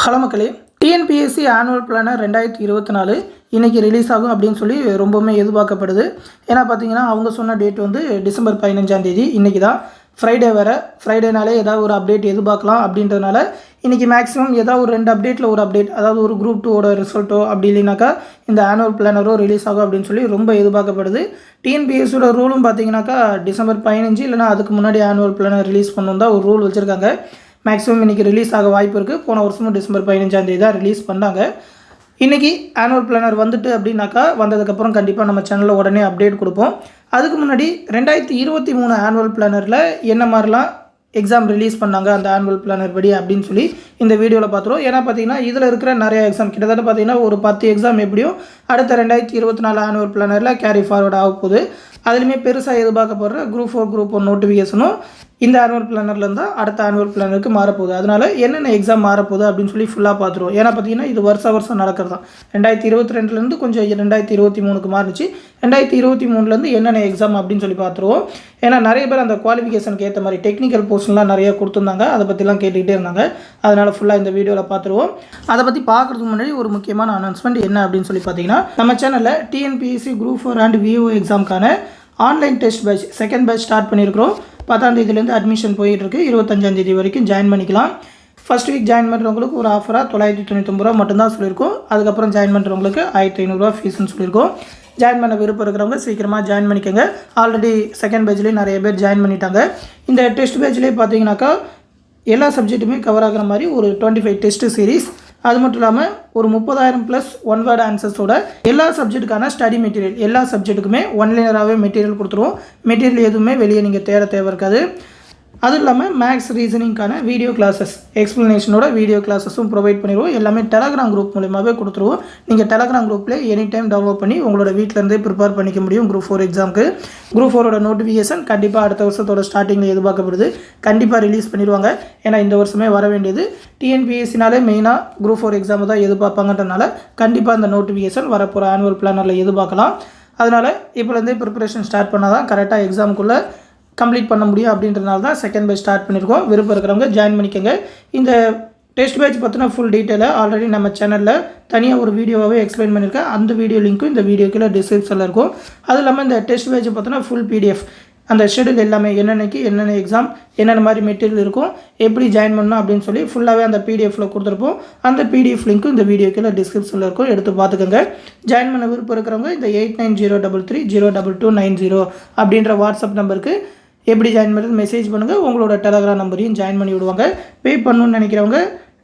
Hello மக்களே, TNPSC annual planar 2024 இன்றைக்கி release ஆகும் அப்படின்னு சொல்லி ரொம்பவுமே எதிர்பார்க்கப்படுது. ஏன்னா பார்த்தீங்கன்னா அவங்க சொன்ன டேட் வந்து டிசம்பர் 15ஆம் தேதி. இன்றைக்கி தான் ஃப்ரைடே வேறு. ஃப்ரைடேனாலே ஏதாவது ஒரு அப்டேட் எதிர்பார்க்கலாம் அப்படின்றதுனால இன்றைக்கி மேக்ஸிமம் ஏதாவது ஒரு 2 அப்டேட்டில் ஒரு அப்டேட், அதாவது ஒரு குரூப் 2ஓட ரிசல்ட்டோ அப்படி இல்லைனாக்கா இந்த ஆனுவல் பிளானரோ ரிலீஸ் ஆகும் அப்படின்னு சொல்லி ரொம்ப எதிர்பார்க்கப்படுது. டிஎன்பிஎஸ்சியோட ரூலும் பார்த்தீங்கன்னாக்கா டிசம்பர் 15 இல்லைனா அதுக்கு முன்னாடி ஆனுவல் பிளானர் ரிலீஸ் பண்ணணும் தான் ஒரு ரூல் வச்சுருக்காங்க. மேக்ஸிமம் இன்றைக்கி ரிலீஸ் ஆக வாய்ப்பு இருக்குது. போன வருஷமும் டிசம்பர் 15ஆம் தேதி தான் ரிலீஸ் பண்ணாங்க. இன்றைக்கி ஆனுவல் பிளானர் வந்துட்டு அப்படின்னாக்கா வந்ததுக்கப்புறம் கண்டிப்பாக நம்ம சேனலில் உடனே அப்டேட் கொடுப்போம். அதுக்கு முன்னாடி 2023 ஆனுவல் பிளானரில் என்ன மாதிரிலாம் எக்ஸாம் ரிலீஸ் பண்ணாங்க அந்த ஆனுவல் பிளானர் படி அப்படின்னு சொல்லி இந்த வீடியோவில் பார்த்துருவோம். ஏன்னா பார்த்தீங்கன்னா இதில் இருக்கிற நிறைய எக்ஸாம் கிட்டத்தட்ட பார்த்தீங்கன்னா ஒரு 10 எக்ஸாம் எப்படியும் அடுத்த 2024 ஆனுவல் பிளானரில் கேரி ஃபார்வர்ட் ஆக போகுது. அதுலேயுமே பெருசாக எதிர்பார்க்கப்படுற குரூப் 4 குரூப் 1 நோட்டிஃபிகேஷனும் இந்த ஆனுவல் பிளானர்லேருந்து தான் அடுத்த ஆனுவல் பிளானருக்கு மாறப்போகுது. அதனால் என்னென்ன எக்ஸாம் மாறப்போகுது அப்படின்னு சொல்லி ஃபுல்லாக பார்த்துருவோம். ஏன்னா பார்த்தீங்கன்னா இது வருஷம் நடக்கிறது தான். 2022லேருந்து கொஞ்சம் 2023க்கு மாறிச்சு. 2023லேருந்து என்னென்ன எக்ஸாம் அப்படின்னு சொல்லி பார்த்துருவோம். ஏன்னா நிறைய பேர் அந்த குவாலிஃபிகேஷனுக்கு ஏற்ற மாதிரி டெக்னிக்கல் போர்ஷன்லாம் நிறைய கொடுத்துருந்தாங்க. அதை பற்றிலாம் கேட்டுக்கிட்டே இருந்தாங்க. அதனால் ஃபுல்லாக இந்த வீடியோவில் பார்த்துருவோம். அதை பற்றி பார்க்குறதுக்கு முன்னாடி ஒரு முக்கியமான அனௌன்ஸ்மெண்ட் என்ன அப்படின்னு சொல்லி பார்த்தீங்கன்னா, நம்ம சேனலில் டிஎன்பிஎஸ்சி குரூப் 4 அண்ட் விஓ எக்ஸாமுக்கான online test batch second batch start பண்ணியிருக்கிறோம். 10ஆம் தேதியிலேருந்து அட்மிஷன் போயிட்டுருக்கு. 25ஆம் தேதி வரைக்கும் ஜாயின் பண்ணிக்கலாம். ஃபஸ்ட் வீக் ஜாயின் பண்ணுறவங்களுக்கு ஒரு ஆஃபராக 999 ரூபா மட்டும்தான் சொல்லியிருக்கோம். அதுக்கப்புறம் ஜாயின் பண்ணுறவங்களுக்கு 1500 ரூபா ஃபீஸ்ன்னு சொல்லியிருக்கோம். ஜாயின் பண்ண விருப்பம் இருக்கிறவங்க சீக்கிரமாக ஜாயின் பண்ணிக்கோங்க. ஆல்ரெடி செகண்ட் பேட்ச்லேயே நிறைய பேர் ஜாயின் பண்ணிட்டாங்க. இந்த டெஸ்ட் பேட்ச்லேயே பார்த்தீங்கன்னாக்கா எல்லா சப்ஜெக்ட்டுமே கவர் ஆகிற மாதிரி ஒரு 25 டெஸ்ட் சீரீஸ், அது மட்டும் இல்லாமல் ஒரு 30,000 ப்ளஸ் ஒன் வேர்டு ஆன்சர்ஸோட எல்லா சப்ஜெக்ட்டுக்கான ஸ்டடி மெட்டீரியல், எல்லா சப்ஜெக்ட்டுக்குமே ஒன்லைனராகவே மெட்டீரியல் கொடுத்துருவோம். மெட்டீரியல் எதுவுமே வெளியே நீங்கள் தேவை இருக்காது. அதுவும் இல்லாமல் மேக்ஸ் ரீசனிங்கான வீடியோ கிளாஸஸ், எக்ஸ்ப்ளனேஷனோட வீடியோ கிளாஸஸும் ப்ரொவைட் பண்ணிடுவோம். எல்லாமே டெலகிராம் குரூப் மூலியமாகவே கொடுத்துருவோம். நீங்கள் டெலகிராம் குரூப்லேயே எனி டைம் டவுன்லோட் பண்ணி உங்களோட வீட்டிலேருந்தே ப்ரிப்பேர் பண்ணிக்க முடியும். குரூப் 4 எக்ஸாமுக்கு குரூப் 4ஓட நோட்டிஃபிகேஷன் கண்டிப்பாக அடுத்த வருஷத்தோட ஸ்டார்டிங்கில் எதிர்பார்க்கப்படுது. கண்டிப்பாக ரிலீஸ் பண்ணிடுவாங்க. ஏன்னா இந்த வருஷமே வர வேண்டியது. டிஎன்பிஎஸ்சினாலே மெயினாக குரூப் 4 எக்ஸாம் தான் எதிர்பார்ப்பாங்கன்றனால கண்டிப்பாக அந்த நோட்டிஃபிகேஷன் வரப்போகிற ஆனுவல் பிளானரில் எதிர்பார்க்கலாம். அதனால் இப்போலேருந்தே ப்ரிப்பரேஷன் ஸ்டார்ட் பண்ணால் தான் கரெக்டாக எக்ஸாமுக்குள்ளே கம்ப்ளீட் பண்ண முடியும். அப்படின்றனால தான் செகண்ட் பேட்ச் ஸ்டார்ட் பண்ணியிருக்கோம். விருப்பம் இருக்கிறவங்க ஜாயின் பண்ணிக்கோங்க. இந்த டெஸ்ட் பேட்ச் பற்றின ஃபுல் டீட்டெயிலை ஆல்ரெடி நம்ம சேனலில் தனியாக ஒரு வீடியோவாகவே எக்ஸ்பிளைன் பண்ணியிருக்கேன். அந்த வீடியோ லிங்க்கும் இந்த வீடியோக்குள்ள டிஸ்கிரிப்ஷனில் இருக்கும். அது இல்லாமல் இந்த டெஸ்ட் பேட்ச் பற்றின ஃபுல் பிடிஎஃப், அந்த ஷெடியூல் எல்லாமே என்னென்னக்கு என்னென்ன எக்ஸாம், என்னென்ன மாதிரி மெட்டீரியல் இருக்கும், எப்படி ஜாயின் பண்ணணும் அப்படின்னு சொல்லி ஃபுல்லாகவே அந்த பிடிஎஃப்பில் கொடுத்துருப்போம். அந்த பிடிஎஃப் லிங்க்கும் இந்த வீடியோக்குள்ள டிஸ்கிரிப்ஷனில் இருக்கும். எடுத்து பார்த்துக்கோங்க. ஜாயின் பண்ண விருப்பம் இருக்கிறவங்க இந்த 8903302290 அப்படின்ற வாட்ஸ்அப் நம்பருக்கு எப்படி ஜாயின் பண்ணுறது மெசேஜ் பண்ணுங்கள். உங்களோட டெலகிராம் நம்பரையும் ஜாயின் பண்ணி விடுவாங்க. பே பண்ணணும்னு நினைக்கிறவங்க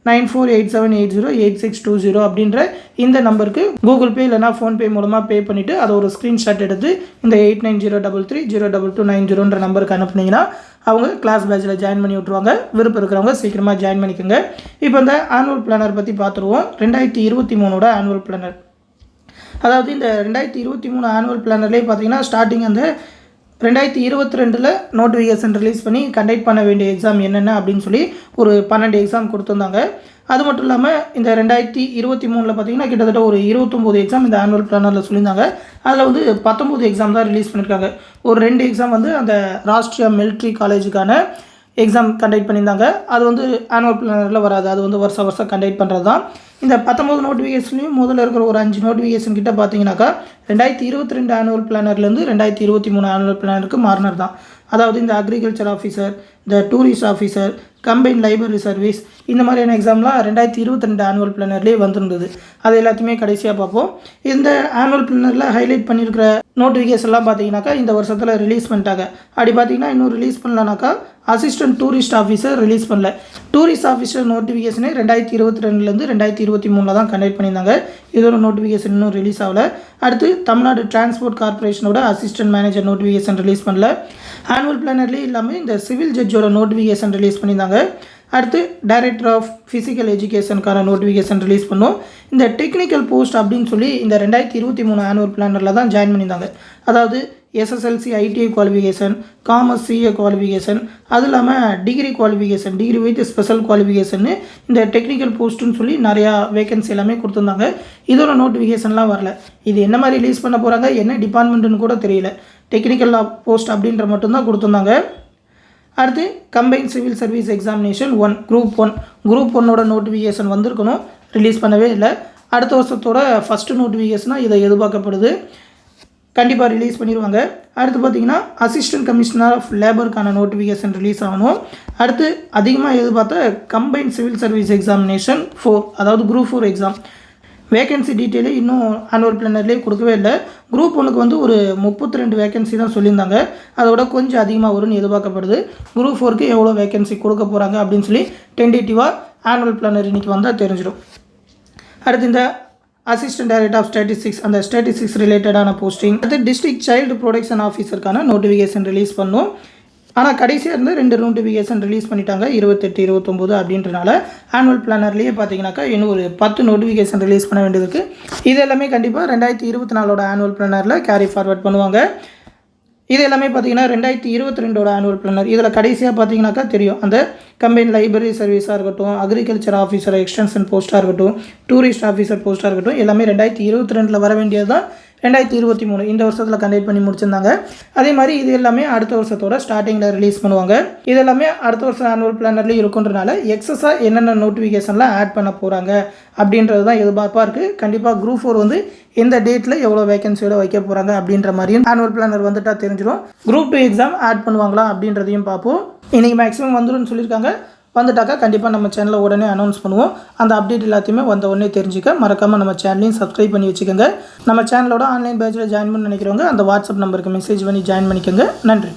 9487808620 அப்படின்ற இந்த நம்பருக்கு கூகுள் பே இல்லைனா ஃபோன்பே மூலமாக பே பண்ணிவிட்டு அதை ஒரு ஸ்க்ரீன்ஷாட் எடுத்து இந்த 8903302290 நம்பருக்கு அனுப்புனீங்கன்னா அவங்க கிளாஸ் பேட்சில் ஜாயின் பண்ணி விட்ருவாங்க. விருப்பம் இருக்கிறவங்க சீக்கிரமாக ஜாயின் பண்ணிக்கோங்க. இப்போ இந்த ஆனுவல் பிளானர் பற்றி பார்த்துருவோம். 2023ஓட ஆனுவல் பிளானர், அதாவது இந்த 2023 ஆனுவல் பிளானர்லேயே பார்த்தீங்கன்னா ஸ்டார்டிங் அந்த 2022 நோட்டிஃபிகேஷன் ரிலீஸ் பண்ணி கண்டக்ட் பண்ண வேண்டிய எக்ஸாம் என்னென்ன அப்படின்னு சொல்லி ஒரு 12 எக்ஸாம் கொடுத்துருந்தாங்க. அது மட்டும் இல்லாமல் இந்த 2023 பார்த்தீங்கன்னா கிட்டத்தட்ட ஒரு 29 எக்ஸாம் இந்த ஆனுவல் பிளானரில் சொல்லியிருந்தாங்க. அதில் வந்து 19 எக்ஸாம் தான் ரிலீஸ் பண்ணியிருக்காங்க. ஒரு 2 எக்ஸாம் வந்து அந்த ராஷ்ட்ரியா மிலிட்ரி காலேஜுக்கான எக்ஸாம் கண்டக்ட் பண்ணியிருந்தாங்க. அது வந்து ஆனுவல் பிளானரில் வராது. அது வந்து வருஷம் கண்டக்ட் பண்ணுறது தான். இந்த 19 நோட்டிஃபிகேஷன்லையும் முதல்ல இருக்கிற ஒரு 5 நோட்டிஃபிகேஷன் கிட்ட பார்த்தீங்கன்னாக்கா 2022 ஆனுவல் பிளானர்லேருந்து 2023 ஆனுவல் பிளானருக்கு மாறினர் தான். அதாவது இந்த அக்ரிகல்ச்சர் ஆஃபீஸர், இந்த tourist officer, combine library service, இந்த மாதிரியான எக்ஸாம்லாம் 2022 ஆனுவல் பிளானர்லேயே வந்துருந்தது. அது எல்லாத்தையுமே கடைசியாக பார்ப்போம். இந்த ஆனுவல் பிளானரில் ஹைலைட் பண்ணியிருக்கிற நோட்டிஃபிகேஷன்லாம் பார்த்தீங்கன்னாக்கா இந்த வருஷத்தில் ரிலீஸ் பண்ணிட்டாங்க. அப்படி பார்த்தீங்கன்னா இன்னும் ரிலீஸ் பண்ணலனாக்கா அசிஸ்டன்ட் டூரிஸ்ட் ஆஃபீஸர் ரிலீஸ் பண்ணல. டூரிஸ்ட் ஆஃபீஸர் நோட்டிஃபிகேஷனே 2022லேருந்து 2023 தான் கண்டக்ட் பண்ணியிருந்தாங்க. இதோட நோட்டிஃபிகேஷன் இன்னும் ரிலீஸ் ஆகலை. அடுத்து தமிழ்நாடு டிரான்ஸ்போர்ட் கார்பரேஷனோட அசிஸ்டன்ட் மேனேஜர் நோட்டிஃபிகேஷன் ரிலீஸ் பண்ணல. ஆனுவல் பிளானர்லேயே இல்லாமல் இந்த சிவில் ஜட்ஜோட நோட்டிஃபிகேஷன் ரிலீஸ் பண்ணியிருந்தாங்க. அடுத்து டைரக்டர் ஆஃப் ஃபிசிக்கல் எஜுகேஷனுக்கான நோட்டிஃபிகேஷன் ரிலீஸ் பண்ணோம். இந்த டெக்னிக்கல் போஸ்ட் அப்படின்னு சொல்லி இந்த 2023 ஆனுவல் பிளானரில் தான் ஜாயின் பண்ணியிருந்தாங்க. அதாவது SSLC ITI qualification, commerce CA qualification, அது இல்லாமல் degree qualification, degree with special qualification, இந்த டெக்னிக்கல் போஸ்ட்டுன்னு சொல்லி நிறையா வேகன்சி எல்லாமே கொடுத்துருந்தாங்க. இதோட நோட்டிஃபிகேஷன்லாம் வரல. இது என்ன மாதிரி ரிலீஸ் பண்ண போகிறாங்க, என்ன டிபார்ட்மெண்ட்டுன்னு கூட தெரியல. டெக்னிக்கல் போஸ்ட் அப்படின்ற மட்டும்தான் கொடுத்துருந்தாங்க. அடுத்து combine civil service examination 1 group 1ஓட நோட்டிஃபிகேஷன் வந்திருக்கணும், ரிலீஸ் பண்ணவே இல்லை. அடுத்த வருஷத்தோட ஃபஸ்ட்டு நோட்டிஃபிகேஷனாக இதை எதிர்பார்க்கப்படுது, கண்டிப்பாக ரிலீஸ் பண்ணிடுவாங்க. அடுத்து பார்த்திங்கன்னா அசிஸ்டன்ட் கமிஷனர் ஆஃப் லேபருக்கான நோட்டிஃபிகேஷன் ரிலீஸ் ஆகணும். அடுத்து அதிகமாக எதிர்பார்த்த கம்பைன் சிவில் சர்வீஸ் எக்ஸாமினேஷன் 4, அதாவது குரூப் 4 எக்ஸாம் வேகன்சி டீட்டெயிலே இன்னும் ஆனுவல் பிளானர்லேயே கொடுக்கவே இல்லை. குரூப் 1க்கு வந்து ஒரு 32 வேகன்சி தான் சொல்லியிருந்தாங்க, அதோட கொஞ்சம் அதிகமாக வரும்னு எதிர்பார்க்கப்படுது. குரூப் 4க்கு எவ்வளோ வேகன்சி கொடுக்க போகிறாங்க அப்படின்னு சொல்லி டென்டேட்டிவாக ஆனுவல் பிளானர் இன்றைக்கி வந்தால் தெரிஞ்சிடும். அடுத்து இந்த அசிஸ்டன்ட் டைரக்டர் ஆஃப் ஸ்டாட்டிஸ்டிக்ஸ், அந்த ஸ்டாட்டிஸ்டிக்ஸ் ரிலேட்டடான போஸ்டிங். அடுத்து டிஸ்ட்ரிக்ட் சைல்டு ப்ரொடெக்ஷன் ஆஃபீஸருக்கான நோட்டிஃபிகேஷன் ரிலீஸ் பண்ணோம். ஆனால் கடைசியாக இருந்து 2 நோட்டிஃபிகேஷன் ரிலீஸ் பண்ணிட்டாங்க, 28, 29 அப்படின்றனால ஆனுவல் பிளானர்லேயே பார்த்தீங்கன்னாக்கா இன்னும் ஒரு 10 நோட்டிஃபிகேஷன் ரிலீஸ் பண்ண வேண்டியது இருக்குது. இது எல்லாமே கண்டிப்பாக 2024ஓட ஆனுவல் பிளானரில் கேரி ஃபார்வர்ட் பண்ணுவாங்க. இது எல்லாமே பார்த்தீங்கன்னா 2022ஓட ஆனுவல் பிளானர். இதில் கடைசியாக பார்த்தீங்கன்னாக்கா தெரியும், அந்த கம்பைன் லைப்ரரி சர்வீஸாக இருக்கட்டும், அக்ரிகல்ச்சர் ஆஃபீஸர் எக்ஸ்டென்ஷன் போஸ்ட்டாக இருக்கட்டும், டூரிஸ்ட் ஆஃபீஸர் போஸ்ட்டாக இருக்கட்டும், எல்லாமே 2022 வர வேண்டியது தான் 2023 இந்த வருஷத்தில் கண்டக்ட் பண்ணி முடிச்சிருந்தாங்க. அதே மாதிரி இது எல்லாமே அடுத்த வருஷத்தோட ஸ்டார்டிங்கில் ரிலீஸ் பண்ணுவாங்க. இது எல்லாமே அடுத்த வருஷம் ஆனுவல் பிளானர்லேயும் இருக்குன்றனால எக்ஸஸாக என்னென்ன நோட்டிஃபிகேஷன்லாம் ஆட் பண்ண போகிறாங்க அப்படின்றது தான் எதிர்பார்ப்பாக இருக்குது. கண்டிப்பாக குரூப் 4 வந்து எந்த டேட்டில் எவ்வளோ வேகன்சியோட வைக்க போகிறாங்க அப்படின்ற மாதிரியும் ஆனுவல் பிளானர் வந்துட்டால் தெரிஞ்சிடும். குரூப் 2 எக்ஸாம் ஆட் பண்ணுவாங்களா அப்படின்றதையும் பார்ப்போம். இன்றைக்கி மேக்ஸிமம் வந்துடும் சொல்லியிருக்காங்க, வந்துட்டாக்கா கண்டிப்பாக நம்ம சேனலில் உடனே அனௌன்ஸ் பண்ணுவோம். அந்த அப்டேட் எல்லாத்தையுமே வந்த உடனே தெரிஞ்சுக்க மறக்காமல் நம்ம சேனலையும் சப்ஸ்கிரைப் பண்ணி வச்சுக்கோங்க. நம்ம சேனலோட ஆன்லைன் பேட்சில் ஜாயின் பண்ண நினைக்கிறவங்க அந்த வாட்ஸ்அப் நம்பருக்கு மெசேஜ் பண்ணி ஜாயின் பண்ணிக்கோங்க. நன்றி.